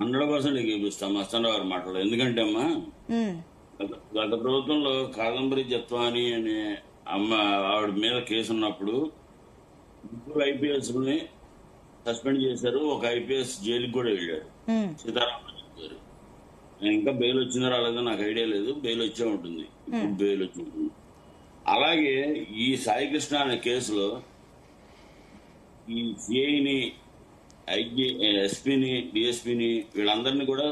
100% గెలిపిస్తాం మస్తానరావు గారి మాటలు. ఎందుకంటే అమ్మా, ఉమ్, గత ప్రభుత్వంలో కాదంబరి జత్వాని అనే అమ్మ ఆవిడ మీద కేసు ఉన్నప్పుడు ముగ్గురు ఐపీఎస్ ని సస్పెండ్ చేశారు. ఒక ఐపీఎస్ జైలుకి కూడా వెళ్ళాడు, ఉమ్, సీతారామరాజు గారు. ఇంకా బెయిల్ వచ్చిందో రాలేదో నాకు ఐడియా లేదు. బెయిల్ వచ్చే ఉంటుంది, ఇప్పుడు బెయిల్ వచ్చి ఉంటుంది. అలాగే ఈ సాయి కృష్ణ అనే కేసులో ఈ సిఐని, ఐజీ, ఎస్పీని, డిఎస్పీని వీళ్ళందరినీ కూడా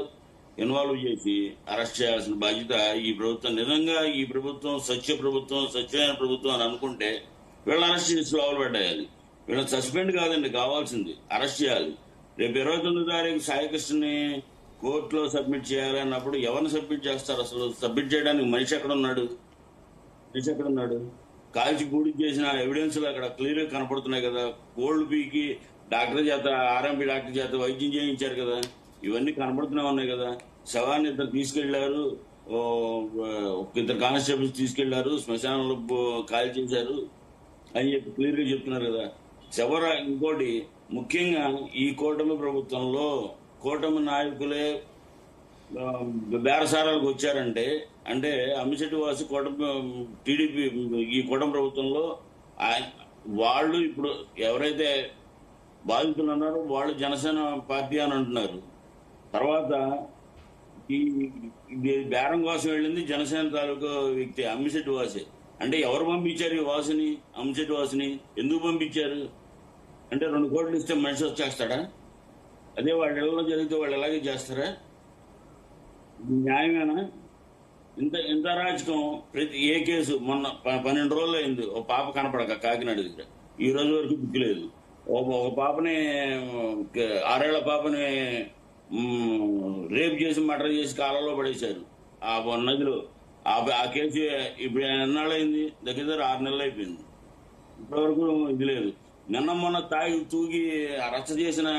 ఇన్వాల్వ్ చేసి అరెస్ట్ చేయాల్సిన బాధ్యత ఈ ప్రభుత్వం. నిజంగా ఈ ప్రభుత్వం స్వచ్ఛమైన ప్రభుత్వం అని అనుకుంటే వీళ్ళని అరెస్ట్ చేసి లోపల పెట్టేయాలి. వీళ్ళని సస్పెండ్ కాదండి కావాల్సింది, అరెస్ట్ చేయాలి. రేపు 29వ తారీఖు సాయికృష్ణని కోర్టులో సబ్మిట్ చేయాలి అన్నప్పుడు ఎవరిని సబ్మిట్ చేస్తారు? అసలు సబ్మిట్ చేయడానికి మనిషి ఎక్కడున్నాడు? కాల్చి పూడి చేసిన ఎవిడెన్స్ అక్కడ క్లియర్ గా కనపడుతున్నాయి కదా. కోల్డ్ పీకి డాక్టర్ చేత, ఆర్ఎంపీ డాక్టర్ చేత వైద్యం చేయించారు కదా, ఇవన్నీ కనపడుతూనే ఉన్నాయి కదా. శవాన్ని ఇద్దరు తీసుకెళ్లారు, ఇద్దరు కానిస్టేబుల్స్ తీసుకెళ్లారు, శ్మశానంలో కాల్ చేశారు అని చెప్పి క్లియర్ గా చెప్తున్నారు కదా. ఇంకోటి ముఖ్యంగా ఈ కూటమి ప్రభుత్వంలో కూటమి నాయకులే బేరసారాలకు వచ్చారంటే, అంటే అమ్మిశెట్టి వాసు టీడీపీ ఈ కూటమి ప్రభుత్వంలో వాళ్ళు ఇప్పుడు ఎవరైతే బాధితులు ఉన్నారో వాళ్ళు జనసేన పార్టీ అని అంటున్నారు. తర్వాత ఈ బేరం కోసం వెళ్ళింది జనసేన తాలూకు వ్యక్తి అమ్మిశెట్టి వాసే. అంటే ఎవరు పంపించారు ఈ వాసుని, అమ్మిశెట్టి వాసుని ఎందుకు పంపించారు? అంటే 2 కోట్లు ఇస్తే మనిషి వచ్చేస్తాడా? అదే వాళ్ళ ఇళ్లలో జరిగితే వాళ్ళు ఎలాగే చేస్తారా? న్యాయమేనా? ఇంత అరాచకం. ఏ కేసు మొన్న 12 రోజులు అయింది, ఒక పాప కనపడక కాకినాడ దగ్గర, ఈ రోజు వరకు దిక్కులేదు. ఒక పాపని, 6 ఏళ్ల పాపని రేప్ చేసి మర్డర్ చేసి కాలంలో పడేశారు ఆ నదిలో. ఆ కేసు ఇప్పుడు ఎన్నాళ్ళైంది? దగ్గర 6 నెలలు అయిపోయింది, ఇప్పటివరకు ఇది లేదు. నిన్న మొన్న తాగి తూగి రచ్చ చేసిన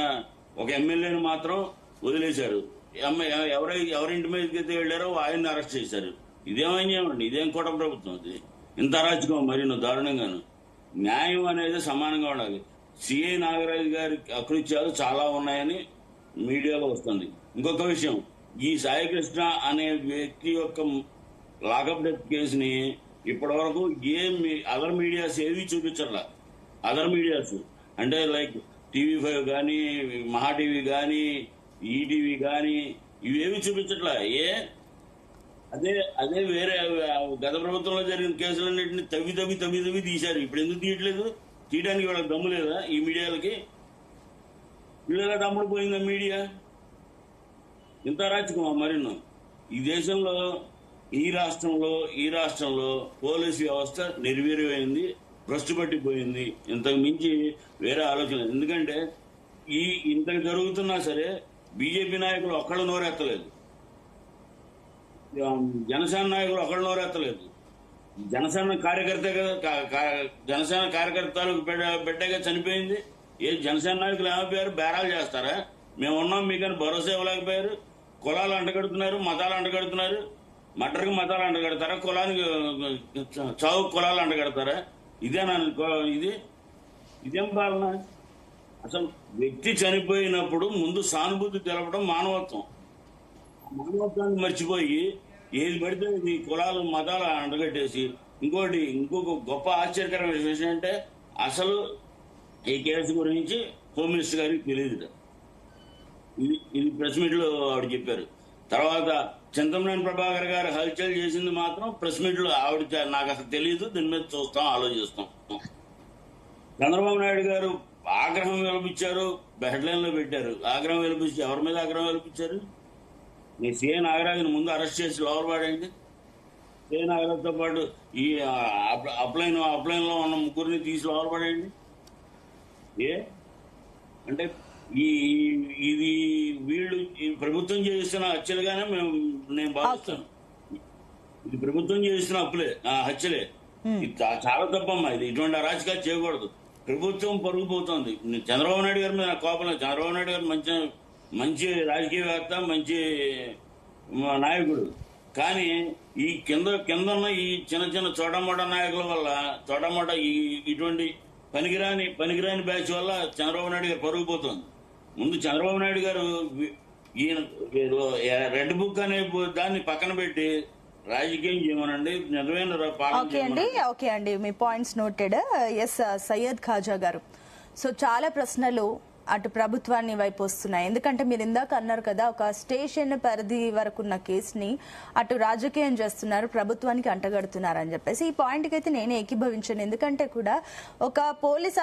ఒక ఎమ్మెల్యేని మాత్రం వదిలేశారు. ఎవరింటి మీదకి వెళ్ళారో ఆయన్ని అరెస్ట్ చేశారు. ఇదేమయ్యామండి? ఇదేం కూటమి ప్రభుత్వం? అది ఇంత అరాచకం మరి దారుణంగాను. న్యాయం అనేది సమానంగా ఉండాలి. సిఐ నాగరాజు గారి అకృత్యాలు చాలా ఉన్నాయని మీడియాలో వస్తుంది. ఇంకొక విషయం, ఈ సాయికృష్ణ అనే వ్యక్తి యొక్క లాకప్ డెత్ కేసుని ఇప్పటి వరకు అదర్ మీడియాస్ ఏవి చూపించాల. అదర్ మీడియాస్ అంటే లైక్ TV5 కానీ, మహా టీవీ కానీ, ఈటీవీ కానీ ఇవేవి చూపించట్లా. అదే వేరే గత ప్రభుత్వంలో జరిగిన కేసులన్నింటినీ తవ్వి తీశారు. ఇప్పుడు ఎందుకు తీయట్లేదు? తీయడానికి వాళ్ళకి దమ్ము లేదా? ఈ మీడియాలకి వీళ్ళగా దమ్ముడు పోయిందా మీడియా? ఇంత అరాచకమా మరిన్నో? ఈ దేశంలో, ఈ రాష్ట్రంలో పోలీసు వ్యవస్థ నిర్వీర్యమైంది, భ్రష్టు పట్టిపోయింది. ఇంతకు మించి వేరే ఆలోచన. ఎందుకంటే ఇంతకు జరుగుతున్నా సరే బీజేపీ నాయకులు ఒక్కళ్ళు నోరెత్తలేదు, జనసేన నాయకులు ఒక్కళ్ళు నోరెత్తలేదు. జనసేన కార్యకర్తలు బిడ్డగా చనిపోయింది. జనసేన నాయకులు ఏమైపోయారు? బేరాలు చేస్తారా? మేము ఉన్నాం మీకని భరోసా ఇవ్వలేకపోయారు. కులాలు అంటగడుతున్నారు, మతాలు అంటగడుతున్నారు. మటర్కి మతాలు అంటగడతారా? కులానికి చావు కులాలు అంటగడతారా? ఇదేం పాలన? అసలు వ్యక్తి చనిపోయినప్పుడు ముందు సానుభూతి తెలపడం మానవత్వాన్ని మర్చిపోయి ఏది పడితే ఈ కులాలు మతాలు అంటగట్టేసి, ఇంకొక గొప్ప ఆశ్చర్యకరమైన విషయం అంటే అసలు ఈ కేసు గురించి హోమ్ మినిస్టర్ గారికి తెలియదు. ఇది ప్రెస్ మీట్ లో ఆవిడ చెప్పారు. తర్వాత చింతమనేని ప్రభాకర్ గారు హల్చల్ చేసింది మాత్రం ప్రెస్ మీట్ లో ఆవిడ నాకు అసలు తెలియదు, దీని మీద చూస్తాం, ఆలోచిస్తాం. చంద్రబాబు నాయుడు గారు ఆగ్రహం వెలిపించారు, హెడ్లైన్ లో పెట్టారు. ఆగ్రహం వెలిపించి ఎవరి మీద ఆగ్రహం వెలిపించారు? మీ సిఐ నాగరాజుని ముందు అరెస్ట్ చేసి లోపల పడండి. సిఐ నాగరాజుతో పాటు ఈ అప్లైన్ లో ఉన్న ముగ్గురిని తీసి లోపల పడండి. అంటే ఇది వీళ్ళు ప్రభుత్వం చేస్తున్న హత్యలుగానే నేను భావిస్తాను. ఇది ప్రభుత్వం చేస్తున్న హత్యలే. ఇది చాలా తప్పమ్మా. ఇది ఇటువంటి అరాచకాలు చేయకూడదు. ప్రభుత్వం పరుగుపోతుంది. చంద్రబాబు నాయుడు గారి మీద నాకు కోపం లేదు. చంద్రబాబు నాయుడు గారు మంచి రాజకీయవేత్త, మంచి నాయకుడు. కానీ ఈ కింద ఉన్న ఈ చిన్న చోటమోట నాయకుల వల్ల, ఇటువంటి పనికిరాని బ్యాచ్ వల్ల చంద్రబాబు నాయుడు గారు పరుగుపోతుంది. ముందు చంద్రబాబు నాయుడు గారు ఈయన ఏదో రెడ్ బుక్ అనే దాన్ని పక్కన పెట్టి రాజకీయం చేయమనండి, నిజమైన పాలన చేయమనండి. ఓకే అండి, మీ points noted. S Syed Khaja గారు, సో చాలా ప్రశ్నలు అటు ప్రభుత్వాన్ని వైపు వస్తున్నాయి. ఎందుకంటే మీరు ఇందాక అన్నారు కదా, ఒక స్టేషన్ పరిధి వరకు ఉన్న కేసుని అటు రాజకీయం చేస్తున్నారు, ప్రభుత్వానికి అంటగడుతున్నారు అని చెప్పేసి. ఈ పాయింట్కి అయితే నేనే ఏకీభవించాను. ఎందుకంటే కూడా ఒక పోలీస్